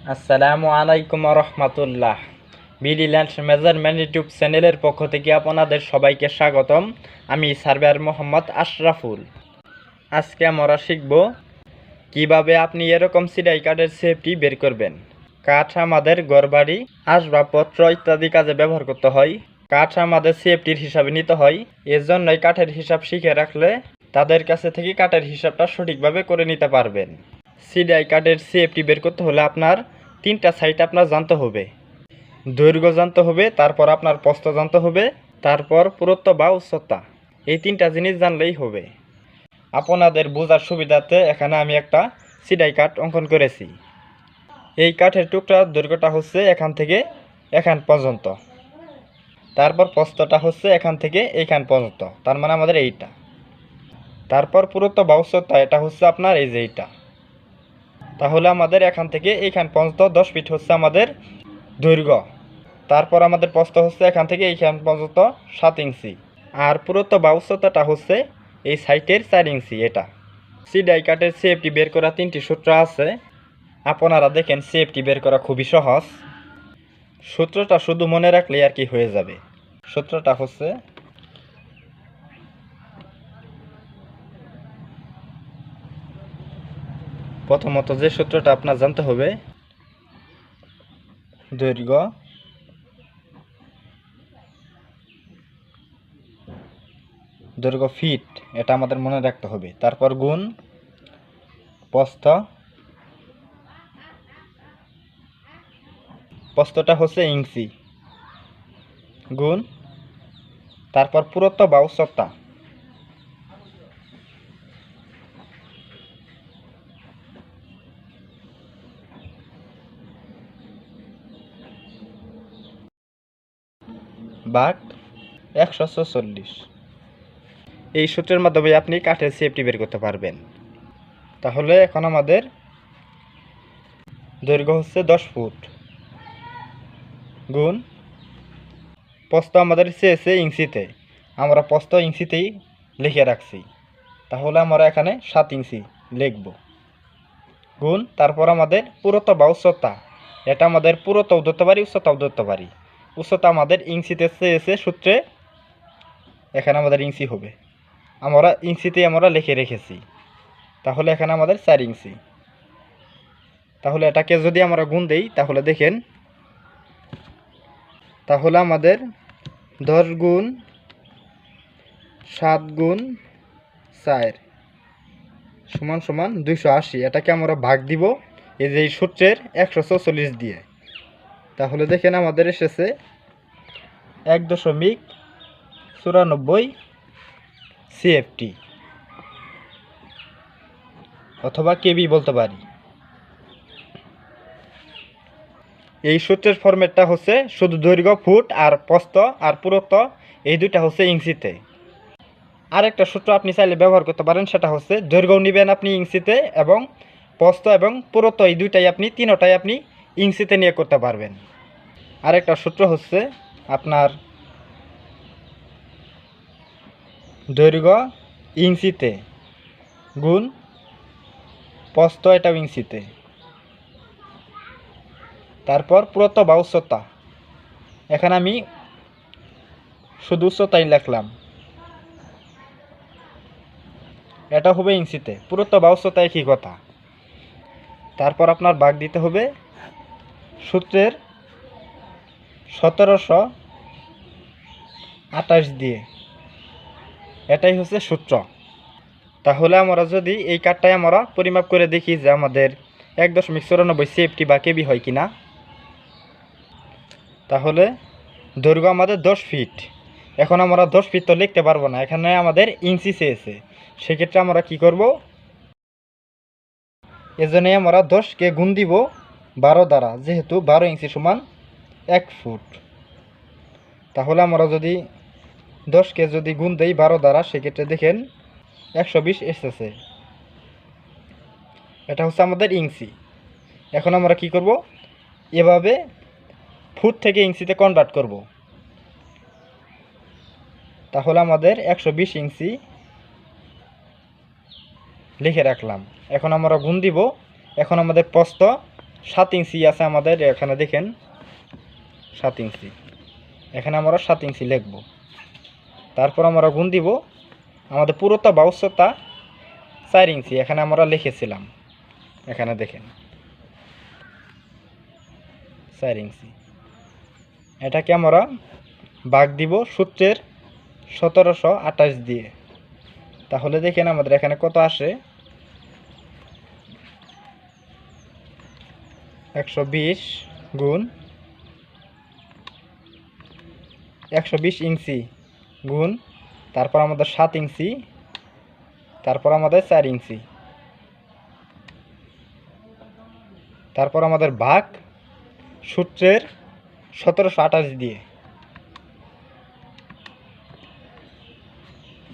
আসসালামু আলাইকুম রহমতুল্লাহ। বিডিল্যান্ড measurement YouTube চ্যানেলের পক্ষ থেকে আপনাদের সবাইকে স্বাগতম। আমি সার্ভেয়ার মোহাম্মদ আশরাফুল। আজকে আমরা শিখব কিভাবে আপনি এরকম সিডাই কাঠের সেফটি বের করবেন। কাঠ আমাদের ঘরবাড়ি, আসবাবপত্র ইত্যাদি কাজে ব্যবহার করতে হয়। কাঠ আমাদের সেফটির হিসাবে নিতে হয়। এজন্যই কাঠের হিসাব শিখে রাখলে তাদের কাছে থেকে কাঠের হিসাবটা সঠিকভাবে করে নিতে পারবেন। সিডাই কাঠের সেফটি বের করতে হলে আপনার তিনটা সাইড আপনার জানতে হবে। দৈর্ঘ্য জানতে হবে, তারপর আপনার প্রস্থ জানতে হবে, তারপর পুরুত্ব বা উচ্চতা। এই তিনটা জিনিস জানলেই হবে। আপনাদের বোঝার সুবিধাতে এখানে আমি একটা সিডাই কাঠ অঙ্কন করেছি। এই কাঠের টুকরার দৈর্ঘ্যটা হচ্ছে এখান থেকে এখান পর্যন্ত, তারপর প্রস্থটা হচ্ছে এখান থেকে এইখান পর্যন্ত, তার মানে আমাদের এইটা। তারপর পুরুত্ব বা উচ্চতা এটা হচ্ছে আপনার এই যে এইটা। তাহলে আমাদের এখান থেকে এইখান পর্যন্ত 10 ফিট হচ্ছে আমাদের দৈর্ঘ্য। তারপর আমাদের প্রস্থ হচ্ছে এখান থেকে এইখান পর্যন্ত 7 ইঞ্চি। আর পুরুত্ব বা উচ্চতাটা হচ্ছে এই সাইটের 4 ইঞ্চি। এটা সিডাই কাঠের সেফটি বের করা 3টি সূত্র আছে। আপনারা দেখেন সেফটি বের করা খুবই সহজ। সূত্রটা শুধু মনে রাখলে আর কি হয়ে যাবে। সূত্রটা হচ্ছে প্রথমত যে সূত্রটা আপনার জানতে হবে, দৈর্ঘ্য ফিট, এটা আমাদের মনে রাখতে হবে। তারপর গুণ প্রস্থটা হচ্ছে ইঞ্চি, গুণ তারপর পুরুত্ব বা উচ্চতা, ভাগ 144। এই সূত্রের মাধ্যমে আপনি কাঠের সেফটি বের করতে পারবেন। তাহলে এখন আমাদের দৈর্ঘ্য হচ্ছে 10 ফুট, গুণ প্রস্থ আমাদের চেয়েছে ইঞ্চিতে, আমরা প্রস্থ ইঞ্চিতেই লিখে রাখছি। তাহলে আমরা এখানে 7 ইঞ্চি লিখব, গুণ তারপর আমাদের পুরুত্ব বা উচ্চতা, এটা আমাদের পুরুত্বও ধরতে পারি, উচ্চতাও ধরতে পারি। উচ্চতা আমাদের ইঞ্চিতে চেয়েছে সূত্রে, এখানে আমাদের ইঞ্চি হবে, আমরা ইঞ্চিতেই আমরা লিখে রেখেছি। তাহলে এখানে আমাদের 4 ইঞ্চি। তাহলে এটাকে যদি আমরা গুণ দেই তাহলে দেখেন, তাহলে আমাদের 10 গুণ 7 গুণ 4 সমান সমান 280। এটাকে আমরা ভাগ দিব এই যে এই সূত্রের 144 দিয়ে। তাহলে দেখেন আমাদের এসেছে 1.94 সিএফটি অথবা কেবি বলতে পারি। এই সূত্রের ফরম্যাটটা হচ্ছে শুধু দৈর্ঘ্য ফুট আর প্রস্থ আর পুরুত্ব এই দুইটা হচ্ছে ইঞ্চিতে। আরেকটা সূত্র আপনি চাইলে ব্যবহার করতে পারেন, সেটা হচ্ছে দৈর্ঘ্য নেবেন আপনি ইঞ্চিতে এবং প্রস্থ এবং পুরুত্ব এই দুইটাই আপনি তিনটাই আপনি ইঞ্চিতে নিয়ে করতে পারবেন। আরেকটা সূত্র হচ্ছে আপনার দৈর্ঘ্য ইঞ্চিতে গুণ প্রস্থ এটাও ইঞ্চিতে, তারপর পুরুত্ব বা উচ্চতা, এখানে আমি শুধু উচ্চতাই লিখলাম, এটা হবে ইঞ্চিতে, পুরুত্ব বা উচ্চতা একই কথা। তারপর আপনার ভাগ দিতে হবে সূত্রের 1728 দিয়ে, এটাই হচ্ছে সূত্র। তাহলে আমরা যদি এই কাঠটাই আমরা পরিমাপ করে দেখি যে আমাদের 1.94 সিএফটি বা কেবি হয় কিনা, তাহলে দৈর্ঘ্য আমাদের 10 ফিট। এখন আমরা 10 ফিট তো লিখতে পারবো না, এখানে আমাদের ইঞ্চি চেয়েছে। সেক্ষেত্রে আমরা কি করব, এজন্যই আমরা 10কে গুণ দিব 12 দ্বারা, যেহেতু 12 ইঞ্চি সমান 1 ফুট। তাহলে আমরা যদি 10কে যদি গুণ দেই 12 দ্বারা, সেক্ষেত্রে দেখেন 120 এসেছে। এটা হচ্ছে আমাদের ইঞ্চি। এখন আমরা কি করব, এভাবে ফুট থেকে ইঞ্চিতে কনভার্ট করব। তাহলে আমাদের 120 ইঞ্চি লিখে রাখলাম। এখন আমরা গুণ দিব। এখন আমাদের প্রস্থ 7 ইঞ্চি আছে আমাদের, এখানে দেখেন 7 ইঞ্চি, এখানে আমরা 7 ইঞ্চি লিখব। তারপর আমরা গুণ দিব, আমাদের পুরোটা বা উচ্চতা 4 ইঞ্চি, এখানে আমরা লিখেছিলাম, এখানে দেখেন 4 ইঞ্চি। এটাকে আমরা ভাগ দিব সূত্রের 1728 দিয়ে। তাহলে দেখেন আমাদের এখানে কত আসে, 120 গুণ 120 ইঞ্চি গুণ, তারপর আমাদের 7 ইঞ্চি, তারপর আমাদের 4 ইঞ্চি, তারপর আমাদের ভাগ সূত্রের 1728 দিয়ে।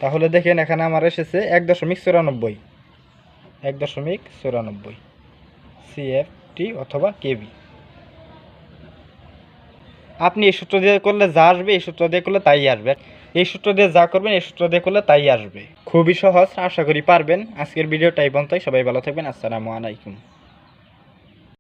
তাহলে দেখেন এখানে আমার এসেছে 1.94, 1.94 CFT অথবা কেবি। আপনি এই সূত্র দিয়ে করলে যা আসবে, এই সূত্র দিয়ে করলে তাই আসবে, এই সূত্র দিয়ে যা করবেন এই সূত্র দিয়ে করলে তাই আসবে। খুবই সহজ, আশা করি পারবেন। আজকের ভিডিওটা এই পর্যন্তই। সবাই ভালো থাকবেন। আসসালামু আলাইকুম।